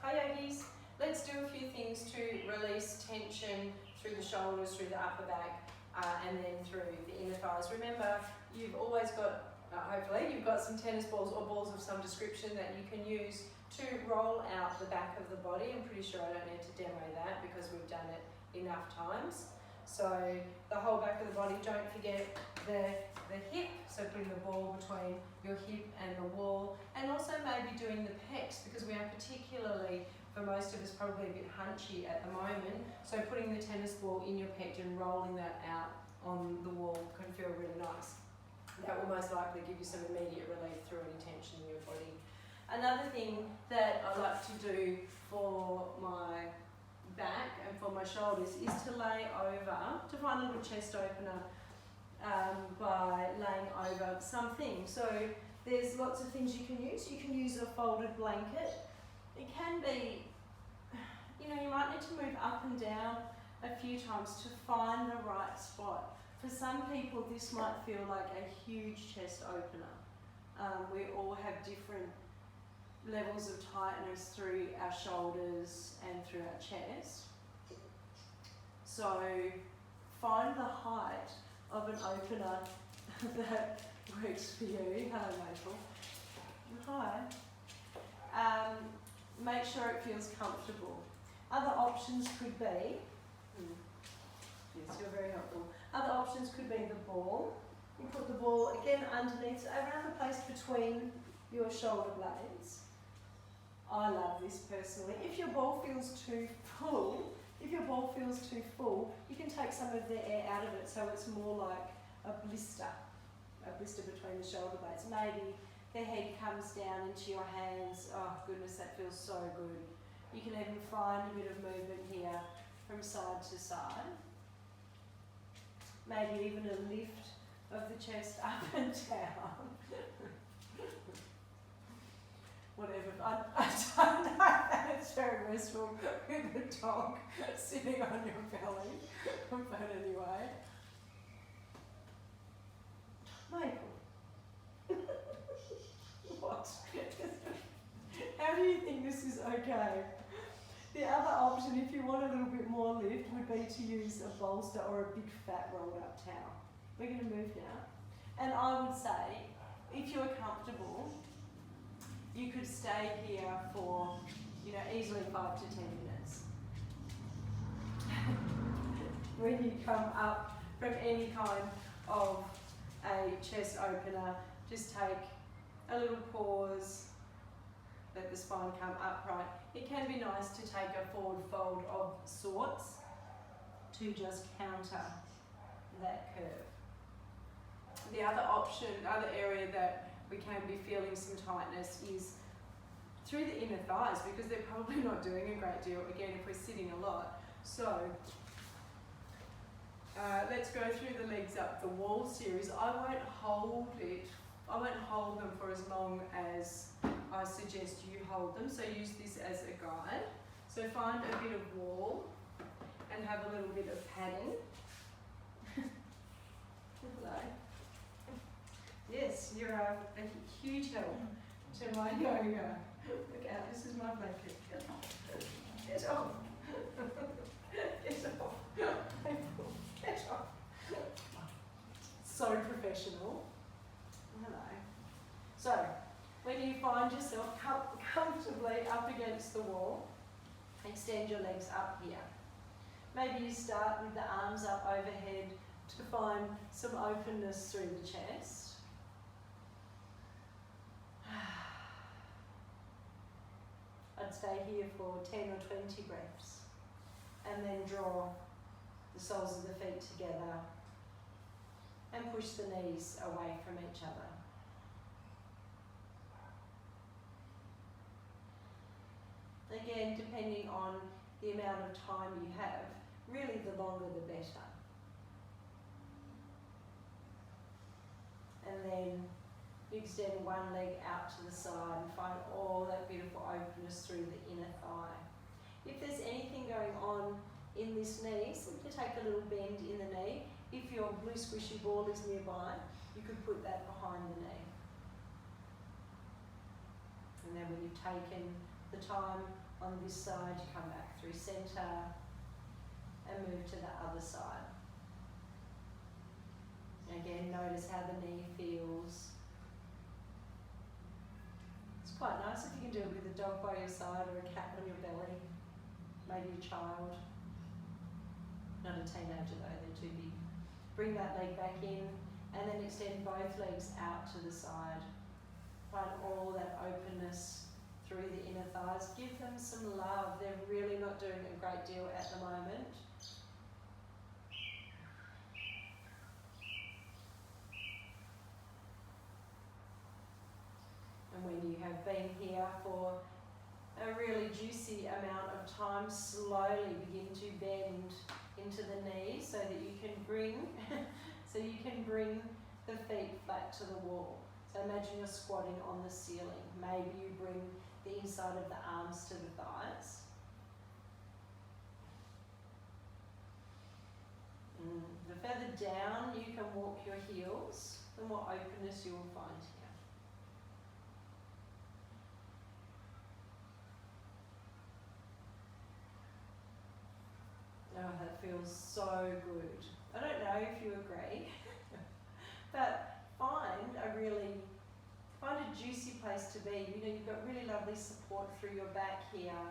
Hi yogis, let's do a few things to release tension through the shoulders, through the upper back, and then through the inner thighs. Remember, you've always got, hopefully, you've got some tennis balls or balls of some description that you can use to roll out the back of the body. I'm pretty sure I don't need to demo that because we've done it enough times. So the whole back of the body, don't forget the hip, so putting the ball between your hip and the wall, and also maybe doing the pecs because we are particularly, for most of us, probably a bit hunchy at the moment. So putting the tennis ball in your pec and rolling that out on the wall can feel really nice. That will most likely give you some immediate relief through any tension in your body. Another thing that I like to do for my back and for my shoulders is to lay over, to find a little chest opener by laying over something. So there's lots of things you can use. You can use a folded blanket. It can be, you know, you might need to move up and down a few times to find the right spot. For some people this might feel like a huge chest opener. We all have different levels of tightness through our shoulders and through our chest. So find the height of an opener that works for you. Hello, Maple. Hi. Make sure it feels comfortable. Other options could be, yes, you're very helpful. Other options could be the ball. You put the ball again underneath, around the place between your shoulder blades. I love this personally. If your ball feels too full, you can take some of the air out of it so it's more like a blister between the shoulder blades. Maybe the head comes down into your hands. Oh goodness, that feels so good. You can even find a bit of movement here from side to side. Maybe even a lift of the chest up and down. Whatever, I don't know that it's very restful with the dog sitting on your belly, but anyway. Maple. What? How do you think this is okay? The other option, if you want a little bit more lift, would be to use a bolster or a big fat rolled up towel. We're going to move now. And I would say, if you're comfortable, you could stay here for, you know, easily 5 to 10 minutes. When you come up from any kind of a chest opener, just take a little pause, let the spine come upright. It can be nice to take a forward fold of sorts to just counter that curve. The other option, the other area that we can be feeling some tightness is through the inner thighs because they're probably not doing a great deal, again, if we're sitting a lot. So let's go through the legs up the wall series. I won't hold them for as long as I suggest you hold them, so use this as a guide. So find a bit of wall and have a little bit of padding. Hello. Yes, you're a huge help to my yoga. Look out, this is my blanket. Get off. Get off. Get off. So professional. Hello. So, when you find yourself comfortably up against the wall, extend your legs up here. Maybe you start with the arms up overhead to find some openness through the chest. I'd stay here for 10 or 20 breaths and then draw the soles of the feet together and push the knees away from each other. Again, depending on the amount of time you have, really the longer the better. And then you extend one leg out to the side and find all that beautiful openness through the inner thigh. If there's anything going on in this knee, simply take a little bend in the knee. If your blue squishy ball is nearby, you could put that behind the knee. And then when you've taken the time On this side, you come back through centre and move to the other side. Again, notice how the knee feels. It's quite nice if you can do it with a dog by your side or a cat on your belly, maybe a child. Not a teenager though, they're too big. Bring that leg back in and then extend both legs out to the side. Find all that openness through the inner thighs. Give them some love. They're really not doing a great deal at the moment. And when you have been here for a really juicy amount of time, slowly begin to bend into the knees so that you can bring the feet flat to the wall. So imagine you're squatting on the ceiling. Maybe you bring the inside of the arms to the thighs. The further down you can walk your heels, the more openness you will find here. Oh, that feels so good. I don't know if you agree, but find a juicy place to be. You know, you've got really lovely support through your back here.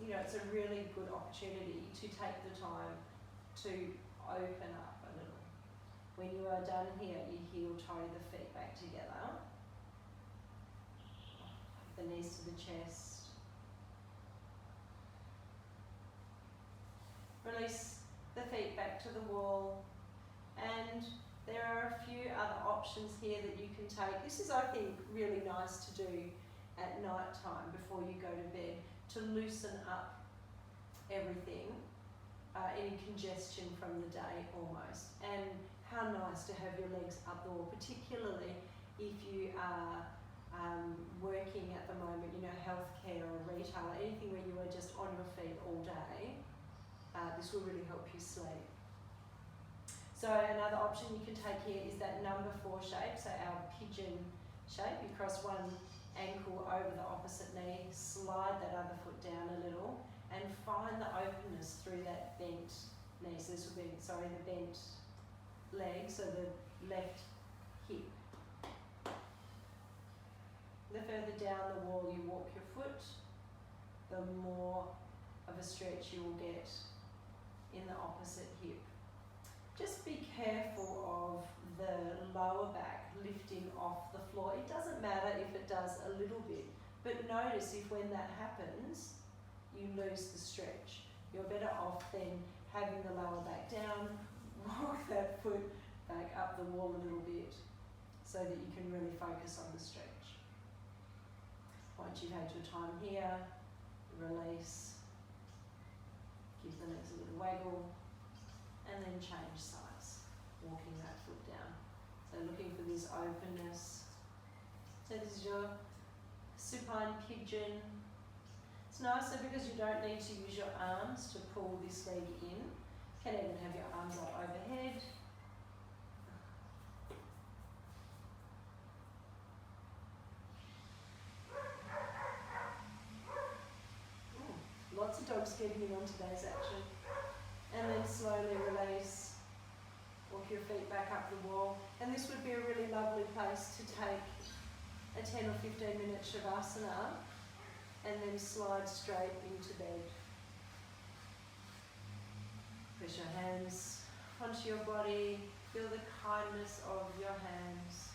You know, it's a really good opportunity to take the time to open up a little. When you are done here, you heel toe the feet back together. The knees to the chest. Release the feet back to the wall, and there are a few other options here that you can take. This is, I think, really nice to do at night time before you go to bed to loosen up everything, any congestion from the day almost. And how nice to have your legs up the wall, particularly if you are working at the moment, you know, healthcare or retail, anything where you are just on your feet all day. This will really help you sleep. So another option you can take here is that number 4 shape, so our pigeon shape. You cross one ankle over the opposite knee, slide that other foot down a little, and find the openness through that bent knee. So this will be, the bent leg, so the left hip. The further down the wall you walk your foot, the more of a stretch you will get in the opposite hip. Just be careful of the lower back lifting off the floor. It doesn't matter if it does a little bit, but notice if when that happens, you lose the stretch. You're better off then having the lower back down, walk that foot back up the wall a little bit so that you can really focus on the stretch. Once you've had your time here, release. Give the legs a little waggle, and then change sides, walking that foot down. So looking for this openness. So this is your supine pigeon. It's nicer because you don't need to use your arms to pull this leg in. You can even have your arms up overhead. Lots of dogs getting in on today's action. And then slowly release. Walk your feet back up the wall. And this would be a really lovely place to take a 10 or 15 minute Shavasana and then slide straight into bed. Press your hands onto your body. Feel the kindness of your hands.